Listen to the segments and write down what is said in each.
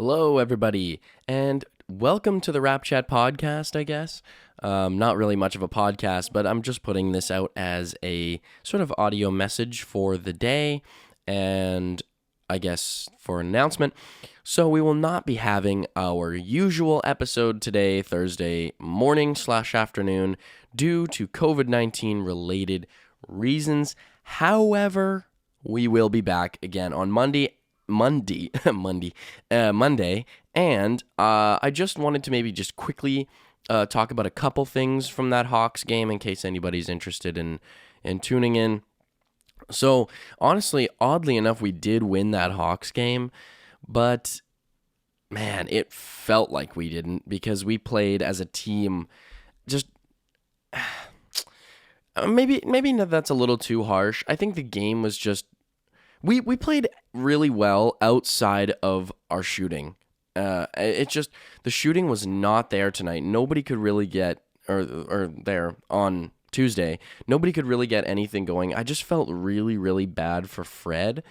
Hello, everybody, and welcome to the Rapchat podcast, I guess. Not really much of a podcast, but I'm just putting this out as a sort of audio message for the day and I guess for an announcement. So we will not be having our usual episode today, Thursday morning/afternoon, due to COVID-19 related reasons. However, we will be back again on Monday, and I just wanted to maybe just quickly talk about a couple things from that Hawks game in case anybody's interested in tuning in. So honestly, oddly enough, we did win that Hawks game, but man, it felt like we didn't because we played as a team. Just maybe that's a little too harsh. I think the game was just. We played really well outside of our shooting. It's just the shooting was not there tonight. Nobody could really get or there on Tuesday. Nobody could really get anything going. I just felt really, really bad for Fred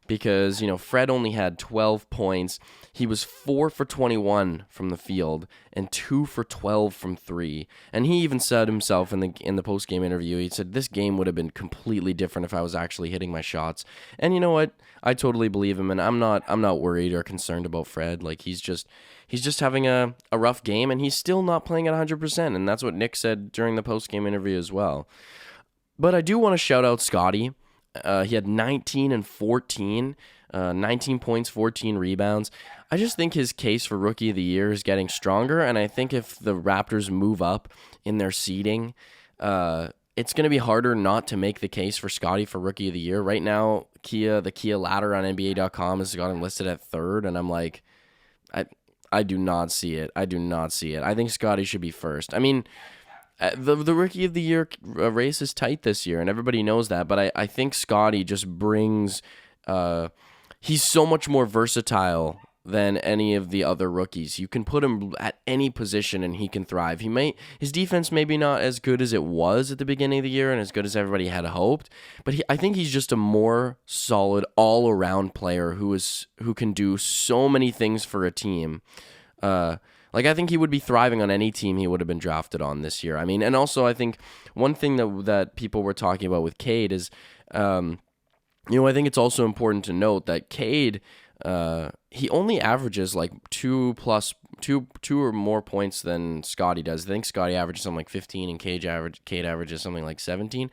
because, Fred only had 12 points. He was 4 for 21 from the field and 2 for 12 from 3. And he even said himself in the post-game interview, he said, this game would have been completely different if I was actually hitting my shots. And you know what? I totally believe him, and I'm not worried or concerned about Fred. Like, he's just having a rough game, and he's still not playing at 100%. And that's what Nick said during the post-game interview as well. But I do want to shout out Scotty. He had 19 and 14, 19 points, 14 rebounds. I just think his case for Rookie of the Year is getting stronger, and I think if the Raptors move up in their seeding, it's going to be harder not to make the case for Scotty for Rookie of the Year. Right now, the Kia ladder on NBA.com has got him listed at third, and I'm like, I do not see it. I think Scotty should be first. I mean, the Rookie of the Year race is tight this year, and everybody knows that. But I think Scotty just brings. He's so much more versatile than any of the other rookies. You can put him at any position, and he can thrive. His defense maybe not as good as it was at the beginning of the year, and as good as everybody had hoped. But I think he's just a more solid all-around player who can do so many things for a team. I think he would be thriving on any team he would have been drafted on this year. I mean, and also I think one thing that people were talking about with Cade is, I think it's also important to note that Cade, he only averages like two or more points than Scotty does. I think Scotty averages something like 15 and Cade averages something like 17.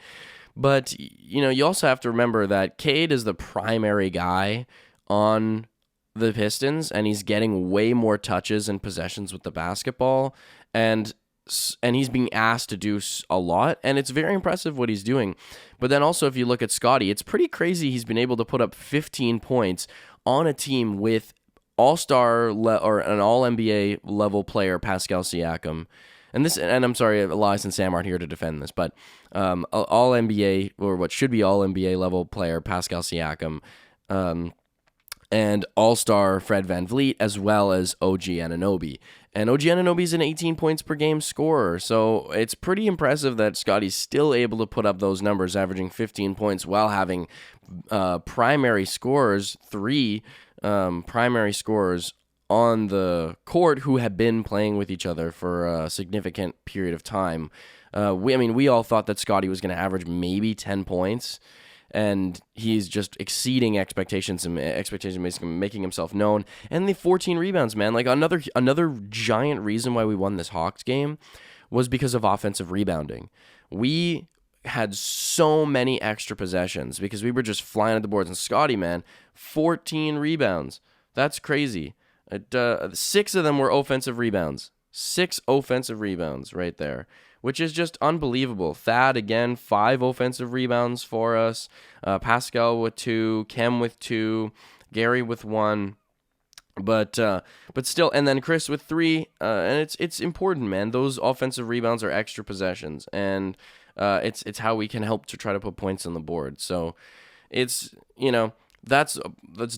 But, you also have to remember that Cade is the primary guy on the Pistons, and he's getting way more touches and possessions with the basketball, and he's being asked to do a lot, and it's very impressive what he's doing. But then also, if you look at Scotty, it's pretty crazy he's been able to put up 15 points on a team with all-star or an all-NBA level player, Pascal Siakam. And I'm sorry, Elias and Sam aren't here to defend this, but all-NBA, or what should be all-NBA level player, Pascal Siakam, and all-star Fred VanVleet, as well as OG Anunoby. And OG Anunoby's an 18 points per game scorer, so it's pretty impressive that Scotty's still able to put up those numbers, averaging 15 points while having primary scorers, three primary scorers on the court who have been playing with each other for a significant period of time. We all thought that Scotty was going to average maybe 10 points, and he's just exceeding expectations and making himself known. And the 14 rebounds, man, like another giant reason why we won this Hawks game was because of offensive rebounding. We had so many extra possessions because we were just flying at the boards. And Scotty, man, 14 rebounds. That's crazy. 6 of them were offensive rebounds. 6 offensive rebounds right there, which is just unbelievable. Thad, again, 5 offensive rebounds for us. Pascal with 2, Kem with 2, Gary with 1. But still, and then Chris with 3. And it's important, man. Those offensive rebounds are extra possessions, and it's how we can help to try to put points on the board. So it's that's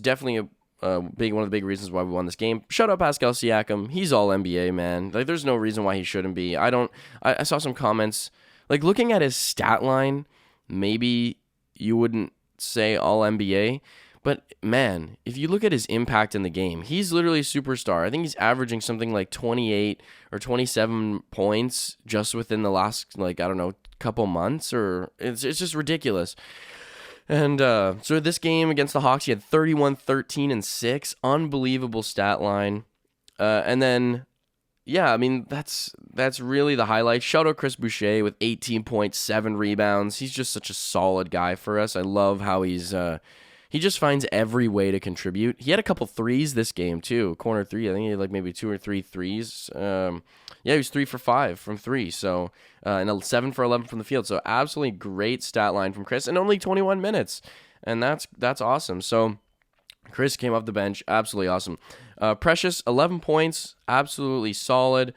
definitely one of the big reasons why we won this game. Shout out Pascal Siakam. He's all NBA, man. Like, there's no reason why he shouldn't be. I saw some comments, like, looking at his stat line, maybe you wouldn't say all NBA, But man, if you look at his impact in the game, he's literally a superstar. I think he's averaging something like 28 or 27 points just within the last, like, I don't know, couple months, or it's just ridiculous. And so this game against the Hawks, he had 31, 13, and 6. Unbelievable stat line. And then, yeah, I mean, that's really the highlight. Shout out Chris Boucher with 18.7 rebounds. He's just such a solid guy for us. I love how he just finds every way to contribute. He had a couple threes this game, too. Corner three. I think he had like maybe 2 or 3 threes. Yeah, he was 3 for 5 from 3. So, and 7 for 11 from the field. So, absolutely great stat line from Chris. And only 21 minutes. And that's awesome. So, Chris came off the bench. Absolutely awesome. Precious, 11 points. Absolutely solid.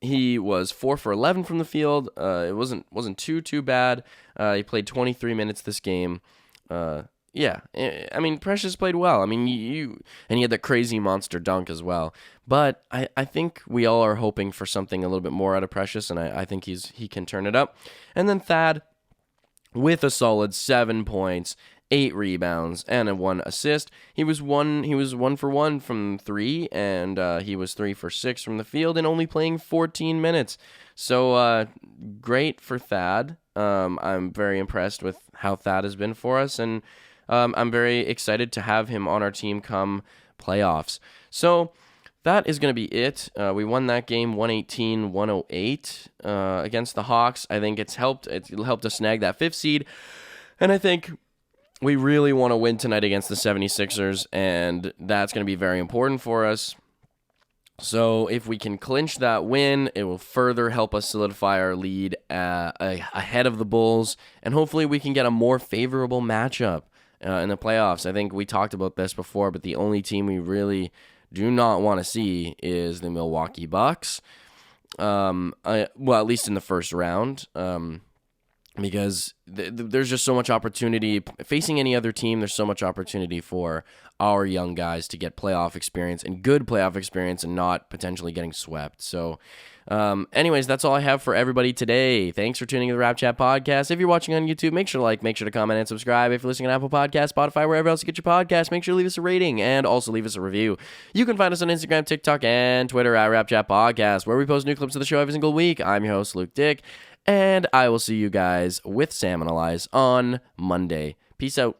He was 4 for 11 from the field. It wasn't too bad. He played 23 minutes this game. Yeah, I mean, Precious played well. I mean, and he had that crazy monster dunk as well. But I think we all are hoping for something a little bit more out of Precious, and I think he can turn it up. And then Thad with a solid 7 points, 8 rebounds, and 1 assist. He was 1 for 1 from 3, and he was 3 for 6 from the field, and only playing 14 minutes. So great for Thad. I'm very impressed with how Thad has been for us, and I'm very excited to have him on our team come playoffs. So that is going to be it. We won that game 118-108 against the Hawks. I think it helped us snag that 5th seed, and I think we really want to win tonight against the 76ers, and that's going to be very important for us. So if we can clinch that win, it will further help us solidify our lead ahead of the Bulls, and hopefully we can get a more favorable matchup in the playoffs. I think we talked about this before, but the only team we really do not want to see is the Milwaukee Bucks. Well, at least in the first round. Because there's just so much opportunity. Facing any other team, there's so much opportunity for our young guys to get playoff experience and good playoff experience and not potentially getting swept. So, anyways, that's all I have for everybody today. Thanks for tuning in to the Rapchat podcast. If you're watching on YouTube, make sure to like, make sure to comment and subscribe. If you're listening on Apple Podcasts, Spotify, wherever else you get your podcasts, make sure to leave us a rating and also leave us a review. You can find us on Instagram, TikTok, and Twitter at Rapchat Podcast, where we post new clips of the show every single week. I'm your host, Luke Dick. And I will see you guys with Sam Analyze on Monday. Peace out.